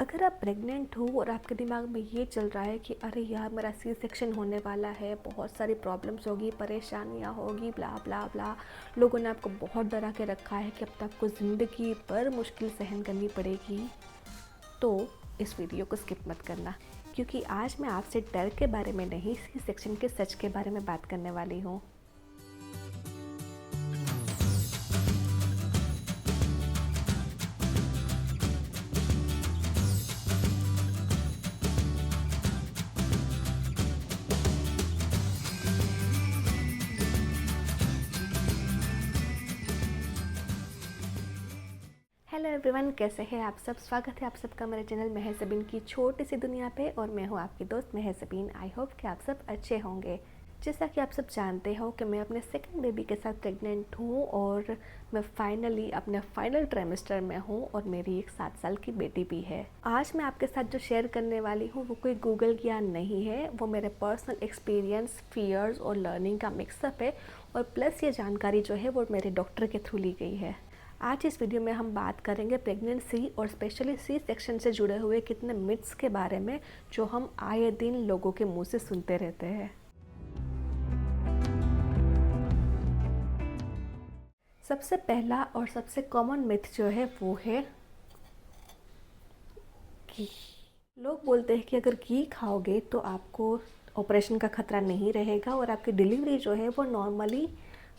अगर आप प्रेग्नेंट हो और आपके दिमाग में ये चल रहा है कि अरे यार मेरा सी सेक्शन होने वाला है, बहुत सारी प्रॉब्लम्स होगी, परेशानियाँ होगी, ब्ला ब्ला ब्ला, लोगों ने आपको बहुत डरा के रखा है कि अब तो आपको ज़िंदगी भर मुश्किल सहन करनी पड़ेगी, तो इस वीडियो को स्किप मत करना, क्योंकि आज मैं आपसे डर के बारे में नहीं, सी सेक्शन के सच के बारे में बात करने वाली हूँ। हेलो एवरीवन, कैसे हैं आप सब। स्वागत है आप सबका मेरे चैनल महज सबीन की छोटी सी दुनिया पे और मैं हूँ आपकी दोस्त महज सबीन। आई होप कि आप सब अच्छे होंगे। जैसा कि आप सब जानते हो कि मैं अपने सेकंड बेबी के साथ प्रेग्नेंट हूँ और मैं फाइनली अपने फाइनल ट्राइमेस्टर में हूँ और मेरी एक 7 साल की बेटी भी है। आज मैं आपके साथ जो शेयर करने वाली हूँ वो कोई गूगल ज्ञान नहीं है, वो मेरे पर्सनल एक्सपीरियंस, फियर्स और लर्निंग का मिक्सअप है और प्लस ये जानकारी जो है वो मेरे डॉक्टर के थ्रू ली गई है। आज इस वीडियो में हम बात करेंगे प्रेगनेंसी और स्पेशली सी सेक्शन से जुड़े हुए कितने मिथ्स के बारे में जो हम आए दिन लोगों के मुंह से सुनते रहते हैं। सबसे पहला और सबसे कॉमन मिथ जो है वो है घी। लोग बोलते हैं कि अगर घी खाओगे तो आपको ऑपरेशन का खतरा नहीं रहेगा और आपकी डिलीवरी जो है वो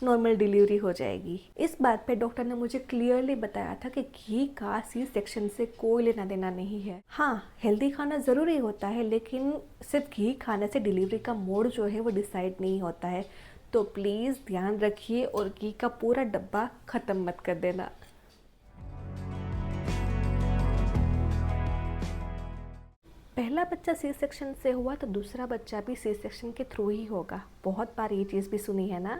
नॉर्मल डिलीवरी हो जाएगी। इस बात पे डॉक्टर ने मुझे क्लियरली बताया था कि घी का सी सेक्शन से कोई लेना देना नहीं है। हाँ, हेल्दी खाना ज़रूरी होता है, लेकिन सिर्फ घी खाने से डिलीवरी का मोड जो है वो डिसाइड नहीं होता है। तो प्लीज़ ध्यान रखिए और घी का पूरा डब्बा ख़त्म मत कर देना। पहला बच्चा सी सेक्शन से हुआ तो दूसरा बच्चा भी सी सेक्शन के थ्रू ही होगा। बहुत बार ये चीज़ भी सुनी है ना।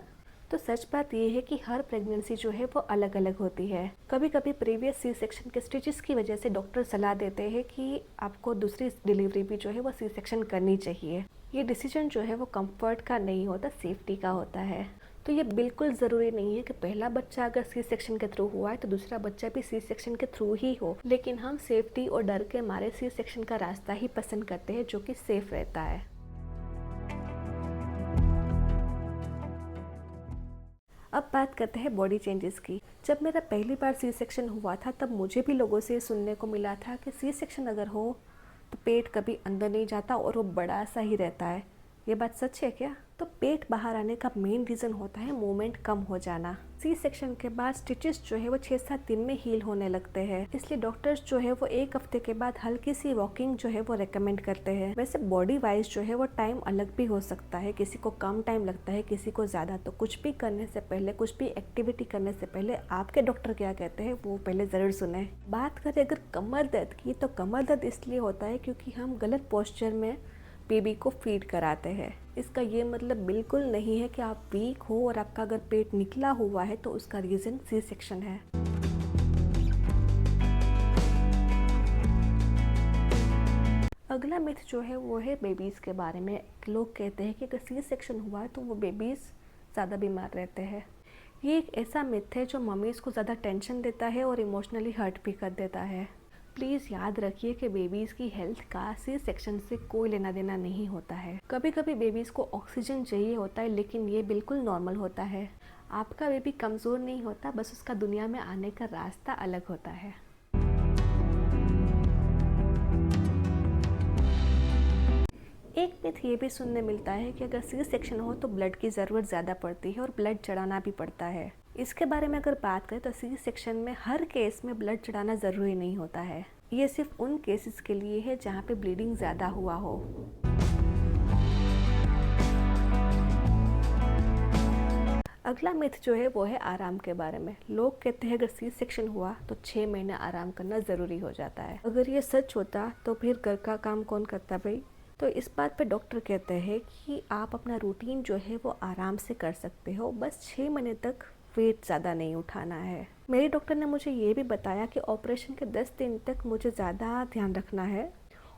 तो सच बात ये है कि हर प्रेगनेंसी जो है वो अलग अलग होती है। कभी कभी प्रीवियस सी सेक्शन के स्टिचेस की वजह से डॉक्टर सलाह देते हैं कि आपको दूसरी डिलीवरी भी जो है वो सी सेक्शन करनी चाहिए। ये डिसीजन जो है वो कंफर्ट का नहीं होता, सेफ्टी का होता है। तो ये बिल्कुल ज़रूरी नहीं है कि पहला बच्चा अगर सी सेक्शन के थ्रू हुआ है तो दूसरा बच्चा भी सी सेक्शन के थ्रू ही हो, लेकिन हम सेफ्टी और डर के मारे सी सेक्शन का रास्ता ही पसंद करते हैं जो कि सेफ रहता है। अब बात करते हैं बॉडी चेंजेस की। जब मेरा पहली बार सी सेक्शन हुआ था तब मुझे भी लोगों से सुनने को मिला था कि सी सेक्शन अगर हो तो पेट कभी अंदर नहीं जाता और वो बड़ा सा ही रहता है। ये बात सच है क्या? तो पेट बाहर आने का मेन रीज़न होता है मूवमेंट कम हो जाना। सी सेक्शन के बाद स्टिचेस जो है वो 6-7 दिन में हील होने लगते हैं, इसलिए डॉक्टर्स जो है वो 1 हफ्ते के बाद हल्की सी वॉकिंग जो है वो रेकमेंड करते हैं। वैसे बॉडी वाइज जो है वो टाइम अलग भी हो सकता है, किसी को कम टाइम लगता है, किसी को ज़्यादा। तो कुछ भी करने से पहले, कुछ भी एक्टिविटी करने से पहले आपके डॉक्टर क्या कहते हैं वो पहले ज़रूर सुने। बात करें अगर कमर दर्द की, तो कमर दर्द इसलिए होता है क्योंकि हम गलत पोस्चर में बेबी को फीड कराते हैं। इसका ये मतलब बिल्कुल नहीं है कि आप वीक हो और आपका अगर पेट निकला हुआ है तो उसका रीज़न सी सेक्शन है। अगला मिथ जो है वो है बेबीज़ के बारे में। लोग कहते हैं कि अगर सी सेक्शन हुआ है तो वो बेबीज़ ज़्यादा बीमार रहते हैं। ये एक ऐसा मिथ है जो मम्मीज़ को ज़्यादा टेंशन देता है और इमोशनली हर्ट भी कर देता है। प्लीज़ याद रखिए कि बेबीज़ की हेल्थ का सी सेक्शन से कोई लेना देना नहीं होता है। कभी कभी बेबीज़ को ऑक्सीजन चाहिए होता है, लेकिन ये बिल्कुल नॉर्मल होता है। आपका बेबी कमज़ोर नहीं होता, बस उसका दुनिया में आने का रास्ता अलग होता है। एक मिथ ये भी सुनने मिलता है कि अगर सी सेक्शन हो तो ब्लड की ज़रूरत ज़्यादा पड़ती है और ब्लड चढ़ाना भी पड़ता है। इसके बारे में अगर बात करें तो सी सेक्शन में हर केस में ब्लड चढ़ाना ज़रूरी नहीं होता है। ये सिर्फ उन केसेस के लिए है जहाँ पे ब्लीडिंग ज़्यादा हुआ हो। अगला मिथ जो है वो है आराम के बारे में। लोग कहते हैं अगर सी सेक्शन हुआ तो 6 महीने आराम करना ज़रूरी हो जाता है। अगर ये सच होता तो फिर घर का काम कौन करता भाई? तो इस बात पे डॉक्टर कहते हैं कि आप अपना रूटीन जो है वो आराम से कर सकते हो, बस 6 महीने तक वेट ज़्यादा नहीं उठाना है। मेरे डॉक्टर ने मुझे ये भी बताया कि ऑपरेशन के 10 दिन तक मुझे ज़्यादा ध्यान रखना है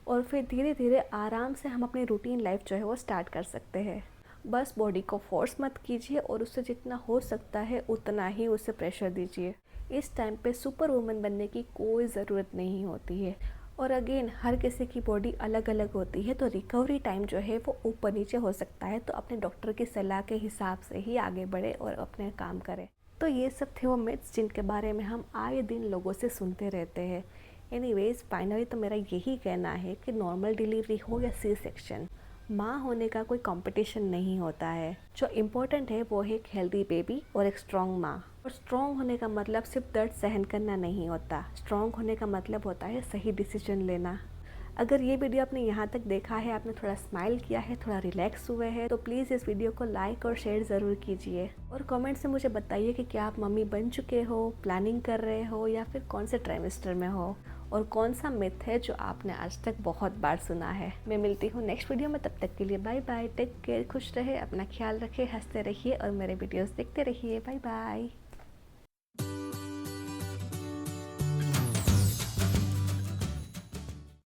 और फिर धीरे धीरे आराम से हम अपनी रूटीन लाइफ जो है वो स्टार्ट कर सकते हैं। बस बॉडी को फोर्स मत कीजिए और उससे जितना हो सकता है उतना ही उसे प्रेशर दीजिए। इस टाइम पे सुपर वुमन बनने की कोई ज़रूरत नहीं होती है। और अगेन हर किसी की बॉडी अलग अलग होती है, तो रिकवरी टाइम जो है वो ऊपर नीचे हो सकता है। तो अपने डॉक्टर की सलाह के हिसाब से ही आगे बढ़े और अपने काम करें। तो ये सब थे वो मिथ्स जिनके बारे में हम आए दिन लोगों से सुनते रहते हैं। एनीवेज फाइनली तो मेरा यही कहना है कि नॉर्मल डिलीवरी हो या सी सेक्शन, माँ होने का कोई कंपटीशन नहीं होता है। जो इम्पोर्टेंट है वो है एक हेल्दी बेबी और एक स्ट्रॉन्ग माँ। और स्ट्रॉन्ग होने का मतलब सिर्फ दर्द सहन करना नहीं होता, स्ट्रॉन्ग होने का मतलब होता है सही डिसीजन लेना। अगर ये वीडियो आपने यहाँ तक देखा है, आपने थोड़ा स्माइल किया है, थोड़ा रिलैक्स हुए हैं, तो प्लीज़ इस वीडियो को लाइक और शेयर ज़रूर कीजिए। और कमेंट से मुझे बताइए कि क्या आप मम्मी बन चुके हो, प्लानिंग कर रहे हो, या फिर कौन से ट्राइमेस्टर में हो, और कौन सा मिथ है जो आपने आज तक बहुत बार सुना है। मैं मिलती हूँ नेक्स्ट वीडियो में, तब तक के लिए बाय बाय, टेक केयर, खुश रहे, अपना ख्याल रखें, हंसते रहिए और मेरे वीडियोज़ देखते रहिए। Bye bye.